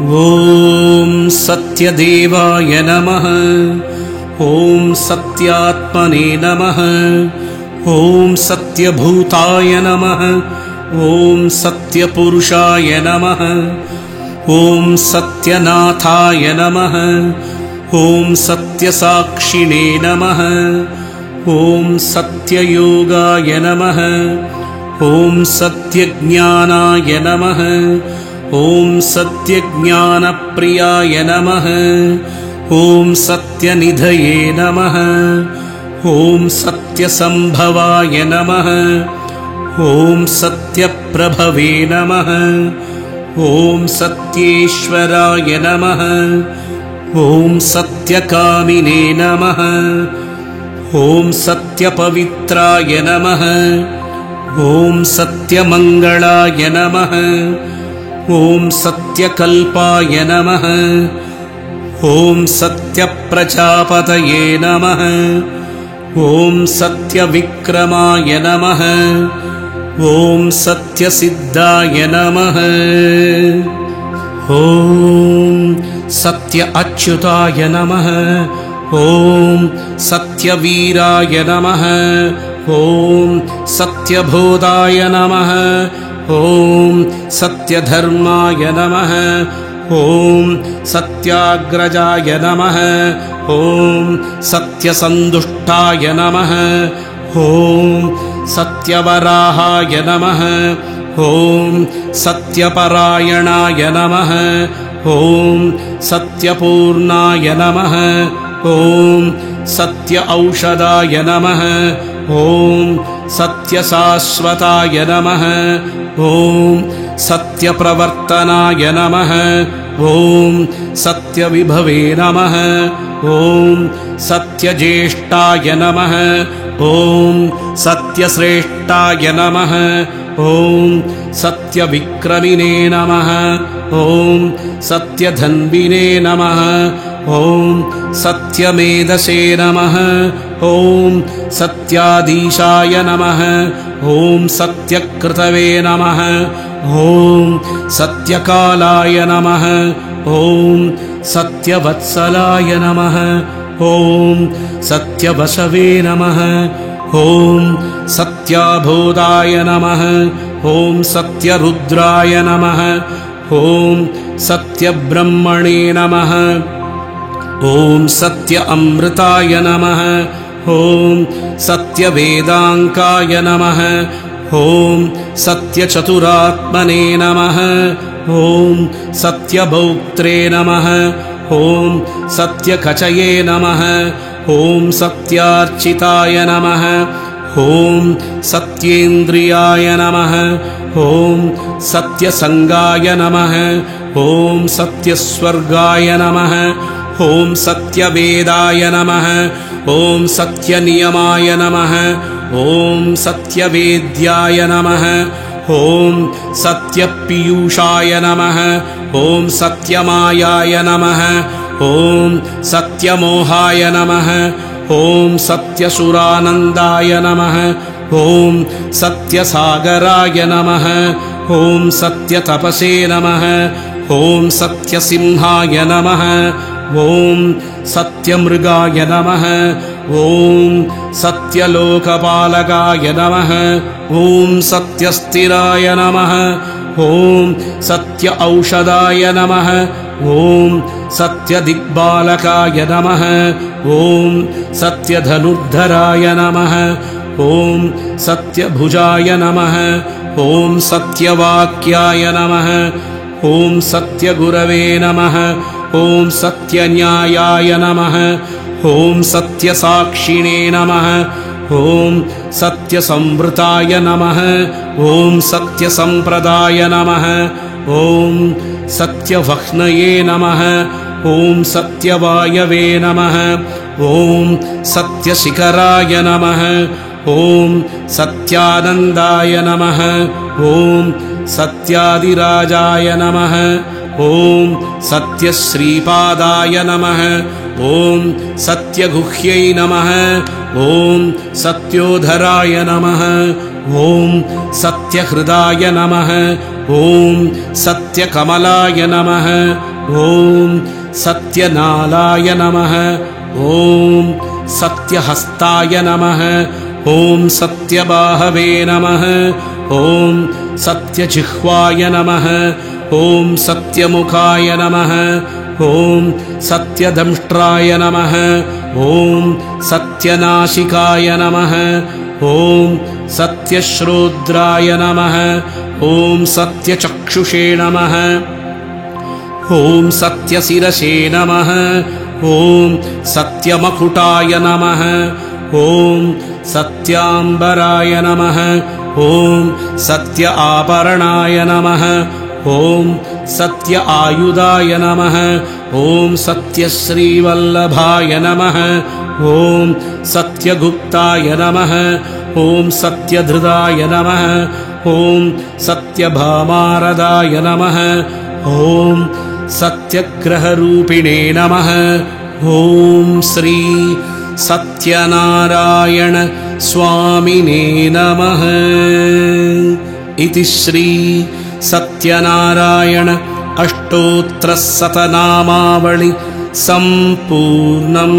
ॐ सत्यदेवाय नमः। ॐ सत्यात्मने नमः। ॐ सत्यभूताय नमः। ॐ सत्यपुरुषाय नमः। ॐ सत्यनाथाय नमः। ॐ सत्यसाक्षिणे नमः। ॐ सत्ययोगाय नमः। ॐ सत्यज्ञानाय नमः। ॐ सत्यज्ञानप्रियाय नमः। ॐ सत्यनिधये नमः। ॐ सत्यसंभवाय नमः। ॐ सत्यप्रभवे नमः। ॐ सत्येश्वराय नमः। ॐ सत्यकामिने नमः। ॐ सत्यपवित्राय नमः। ॐ सत्यमङ्गलाय नमः। ॐ सत्यकल्पाय नमः। ॐ सत्यप्रजापतये नमः। ॐ सत्यविक्रमाय नमः। ॐ सत्यसिद्धाय नमः। ॐ सत्य अच्युताय नमः। ॐ सत्यवीराय नमः। ॐ सत्यबोधाय नमः। ॐ सत्यधर्माय नमः। ॐ सत्याग्रजाय नमः। ॐ सत्यसन्तुष्टाय नमः। ॐ सत्यवराहाय नमः। ॐ सत्यपरायणाय नमः। ॐ सत्यपूर्णाय नमः। ॐ सत्य औषधाय नमः। ॐ सत्यशाश्वताय नमः। ॐ सत्यप्रवर्तनाय नमः। ॐ सत्यविभवे नमः। ॐ सत्यज्येष्ठाय नमः। ॐ सत्यश्रेष्ठाय नमः। ॐ सत्यविक्रमिणे नमः। ॐ सत्यधन्विने नमः। ॐ सत्यमेधसे नमः। ॐ सत्याधीशाय नमः। ॐ सत्यकृतवे नमः। ॐ सत्यकालाय नमः। ॐ सत्यवत्सलाय नमः। ॐ सत्यवसवे नमः। ॐ सत्याबोधाय नमः। ॐ सत्यरुद्राय नमः। ॐ सत्यब्रह्मणे नमः। ॐ सत्य अमृताय नमः। ॐ सत्यवेदाङ्काय नमः। ॐ सत्यचतुरात्मने नमः। ॐ सत्यभोक्त्रे नमः। ॐ सत्यकचये नमः। ॐ सत्यार्चिताय नमः। ॐ सत्येन्द्रियाय नमः। ॐ सत्यसङ्गाय नमः। ॐ सत्यस्वर्गाय नमः। ॐ सत्यवेदाय नमः। ॐ सत्यनियमाय नमः। ॐ सत्यवेद्याय नमः। ॐ सत्यपीयूषाय नमः। ॐ सत्यमायाय नमः। ॐ सत्यमोहाय नमः। ॐ सत्यसुरानन्दाय नमः। ॐ सत्यसागराय नमः। ॐ सत्यतपसे नमः। ॐ सत्यसिंहाय नमः। ॐ सत्यमृगाय नमः। ॐ सत्यलोकपालकाय नमः। ॐ सत्यस्थिराय नमः। ॐ सत्य औषधाय नमः। ॐ सत्यदिग्बालकाय नमः। ॐ सत्यधनुर्धराय नमः। ॐ सत्यभुजाय नमः। ॐ सत्यवाक्याय नमः। ॐ सत्यगुरवे नमः। ॐ सत्यन्यायाय नमः। ॐ सत्यसाक्षिणे नमः। ॐ सत्यसंवृताय नमः। ॐ सत्यसम्प्रदाय नमः। ॐ सत्यवह्नये नमः। ॐ सत्यवायवे नमः। ॐ सत्यशिखराय नमः। ॐ सत्यानन्दाय नमः। ॐ सत्यादिराजाय नमः। ॐ सत्यश्रीपादाय नमः। ॐ सत्यगुह्यै नमः। ॐ सत्योधराय नमः। ॐ सत्यहृदाय नमः। ॐ सत्यकमलाय नमः। ॐ सत्यनालाय नमः ॐ सत्यहस्ताय नमः ॐ सत्यबाहवे नमः ॐ सत्यजिह्वाय नमः ॐ सत्यमुखाय नमः ॐ सत्यदंष्ट्राय नमः ॐ सत्यनाशिकाय नमः ॐ सत्यश्रोद्राय नमः ॐ सत्यचक्षुषे नमः ॐ सत्यशिरसे नमः ॐ सत्यमकुटाय नमः ॐ सत्याम्बराय नमः ॐ सत्य आभरणाय नमः ॐ सत्य आयुधाय नमः ॐ सत्यश्रीवल्लभाय नमः ॐ सत्यगुप्ताय नमः ॐ सत्यधृताय नमः ॐ सत्यभामारदाय नमः ॐ सत्यग्रहरूपिणे नमः ॐ श्री सत्यनारायण स्वामिने नमः इति श्री सत्यनारायण अष्टोत्तरशतनामावळि सम्पूर्णम्।